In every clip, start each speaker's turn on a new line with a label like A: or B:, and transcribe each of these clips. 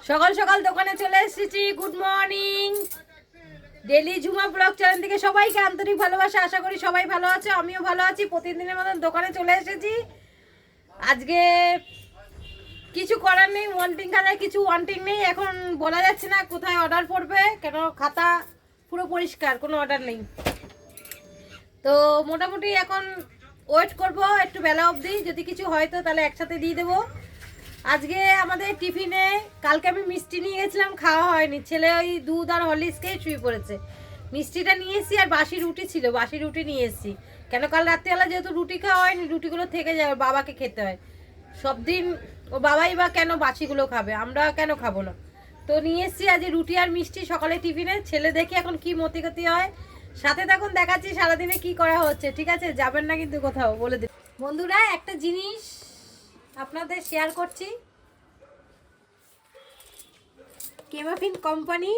A: সকাল সকাল দোকানে চলে এসেছি। Good morning. Daily Jhuma blog channel থেকে সবাইকে আন্তরিক ভালোবাসা। আশা করি সবাই ভালো আছে, আমিও ভালো আছি। প্রতিদিনের মতন দোকানে চলে এসেছি। আজকে কিছু করার নেই, ওয়ান্টিং খাতায় কিছু ওয়ান্টিং নেই। এখন বলা যাচ্ছে না কোথায় অর্ডার পড়বে, কেন খাতা পুরো পরিষ্কার, কোনো অর্ডার নেই। তো মোটামুটি এখন ওয়েট করব একটু বেলা অবধি, যদি কিছু হয় তো তাহলে একসাথে দিয়ে দেবো। আজকে আমাদের টিফিনে, কালকে আমি মিষ্টি নিয়ে গেছিলাম, খাওয়া হয়নি। ছেলে ওই দুধ আর হরলিক্স খেয়ে শুয়ে পড়েছে। মিষ্টিটা নিয়ে এসেছি আর বাসি রুটি ছিল, বাসি রুটি নিয়ে এসেছি। কেন কাল রাত্রিবেলা যেহেতু রুটি খাওয়া হয়নি, রুটিগুলো থেকে যায়, ওর বাবাকে খেতে হয়। সব দিন ও বাবাই বা কেন বাসিগুলো খাবে, আমরা কেন খাবো না? তো নিয়ে এসেছি আজ রুটি আর মিষ্টি সকালে টিফিনে। ছেলে দেখি এখন কি মতিগতি হয়। সাথে তখন দেখাচ্ছি সারাদিনে কি করা হচ্ছে। ঠিক আছে, যাবেন না কিন্তু কোথাও, বলে দিন। বন্ধুরা, একটা জিনিস আপনাদের শেয়ার করছি। কেমাফিন কোম্পানি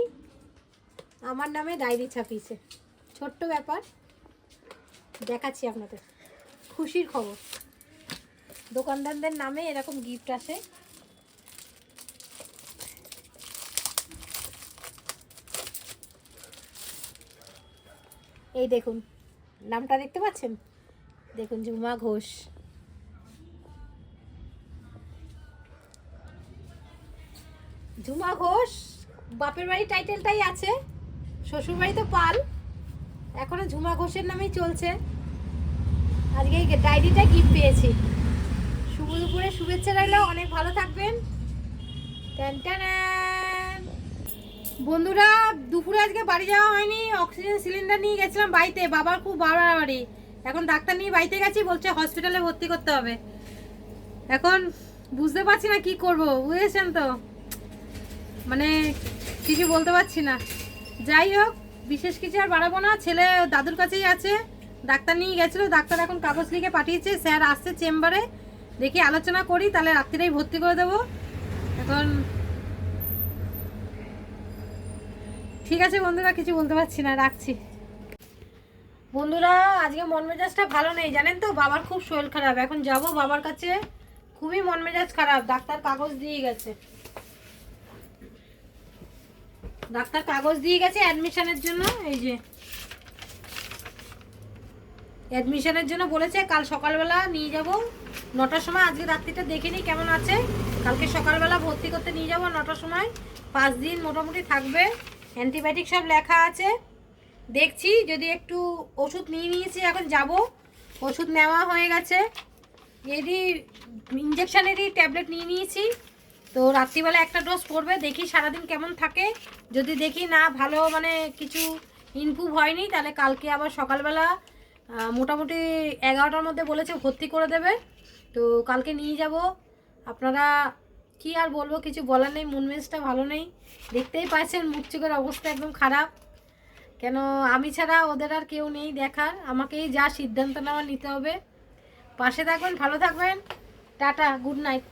A: আমার নামে ডায়েরি ছাপিয়েছে। ছোট্ট ব্যাপার, দেখাচ্ছি আপনাদের। খুশির খবর, দোকানদারদের নামে এরকম গিফট আসে। এই দেখুন, নামটা দেখতে পাচ্ছেন? দেখুন, ঝুমা ঘোষ। ঝুমা ঘোষ বাপের বাড়ি টাইটেলটাই আছে, শ্বশুর বাড়ি তো পাল, এখনো ঝুমা ঘোষের নামেই চলছে। আজকে এই ডায়েরিটা গিফট পেয়েছি। শুভ দুপুরে শুভেচ্ছা রইলো, অনেক ভালো থাকবেন। বন্ধুরা, দুপুরে আজকে বাড়ি যাওয়া হয়নি, অক্সিজেন সিলিন্ডার নিয়ে গেছিলাম বাড়িতে। বাবার খুব বাড়াবাড়ি, এখন ডাক্তার নিয়ে বাড়িতে গেছি, বলছে হসপিটালে ভর্তি করতে হবে। এখন বুঝতে পারছি না কি করব, বুঝেছেন তো, মানে কিছু বলতে পারছি না। যাই হোক, বিশেষ কিছু আর বাড়াবো না। ছেলে দাদুর কাছেই আছে, ডাক্তার নিয়ে গেছিলো। ডাক্তার এখন কাগজ লিখে পাঠিয়েছে, স্যার আসছে চেম্বারে, দেখি আলোচনা করি, তাহলে রাত্রিরেই ভর্তি করে দেবো। এখন ঠিক আছে বন্ধুরা, কিছু বলতে পারছি না, রাখছি। বন্ধুরা, আজকে মন মেজাজটা ভালো নেই, জানেন তো, বাবার খুব শরীর খারাপ। এখন যাব বাবার কাছে, খুবই মন মেজাজ খারাপ। ডাক্তার কাগজ দিয়ে গেছে, ডাক্তার কাগজ দিয়ে গেছে অ্যাডমিশনের জন্য। এই যে অ্যাডমিশনের জন্য বলেছে, কাল সকালবেলা নিয়ে যাব 9টার সময়। আজকে রাত্রিটা দেখে নিই কেমন আছে, কালকে সকালবেলা ভর্তি করতে নিয়ে যাব 9টার সময়। 5 দিন মোটামুটি থাকবে, অ্যান্টিবায়োটিক সব লেখা আছে। দেখছি, যদি একটু ওষুধ নিয়ে নিয়েছি, এখন যাব। ওষুধ নেওয়া হয়ে গেছে, এরই ইঞ্জেকশনেরই ট্যাবলেট নিয়ে নিয়েছি। তো রাত্রিবেলা একটা ডোজ পড়বে, দেখি সারাদিন কেমন থাকে। যদি দেখি না ভালো, মানে কিছু ইমপ্রুভ হয়নি, তাহলে কালকে আবার সকালবেলা মোটামুটি 11টার মধ্যে বলেছে ভর্তি করে দেবে। তো কালকে নিয়ে যাব। আপনারা কি আর বলবো, কিছু বলার নেই। মন মেজাজটা ভালো নেই, দেখতেই পাচ্ছেন, মুখ চোখের অবস্থা একদম খারাপ। কেন আমি ছাড়া ওদের আর কেউ নেই দেখার, আমাকেই যা সিদ্ধান্ত নেওয়া নিতে হবে। পাশে থাকবেন, ভালো থাকবেন। Tata, good night.